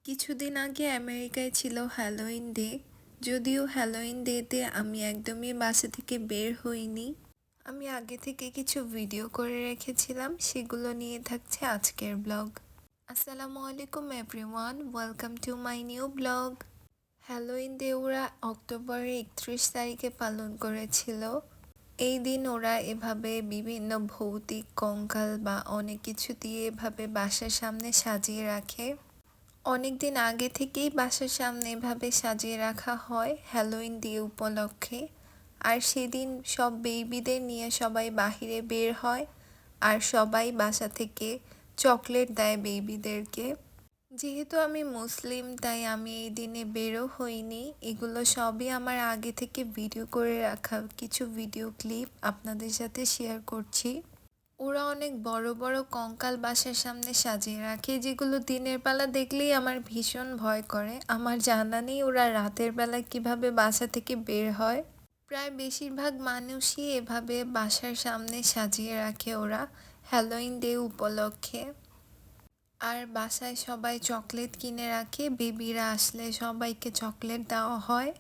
কিছুদিন আগে আমেরিকায় ছিল হ্যালোইন ডে। যদিও হ্যালোইন ডেতে আমি একদমই বাসা থেকে বের হইনি। আমি আগে থেকে কিছু ভিডিও করে রেখেছিলাম, সেগুলো নিয়ে থাকছে আজকের ব্লগ। আসসালামু আলাইকুম everyone, welcome to my new blog. Halloween day ওরা অক্টোবরের 31 তারিখে পালন করেছিল। এই দিন ওরা এভাবে বিভিন্ন ভৌতিক কঙ্কাল বা অনেক কিছু দিয়ে এভাবে বাসার সামনে সাজিয়ে রাখে। অনেক দিন আগে থেকেই বাসার সামনে এভাবে সাজিয়ে রাখা হয় হ্যালোইন ডে উপলক্ষে। আর সেদিন সব বেবিদের নিয়ে সবাই বাহিরে বের হয়, আর সবাই বাসা থেকে চকলেট দেয় বেবিদেরকে। যেহেতু আমি মুসলিম, তাই আমি এই দিনে বেরও হইনি। এগুলো সবই আমার আগে থেকে ভিডিও করে রাখা কিছু ভিডিও ক্লিপ আপনাদের সাথে শেয়ার করছি। ওরা অনেক বড় বড় কঙ্কাল বাসার সামনে সাজিয়ে রাখে, যেগুলো দিনের বেলা দেখলেই আমার ভীষণ ভয় করে। আমার জানা নেই ওরা রাতের বেলা কিভাবে বাসা থেকে বের হয়। প্রায় বেশিরভাগ মানুষই এভাবে বাসার সামনে সাজিয়ে রাখে ওরা হ্যালোইন ডে উপলক্ষে। আর বাসায় সবাই চকলেট কিনে রাখে, বেবিরা আসলে সবাইকে চকলেট দেওয়া হয়।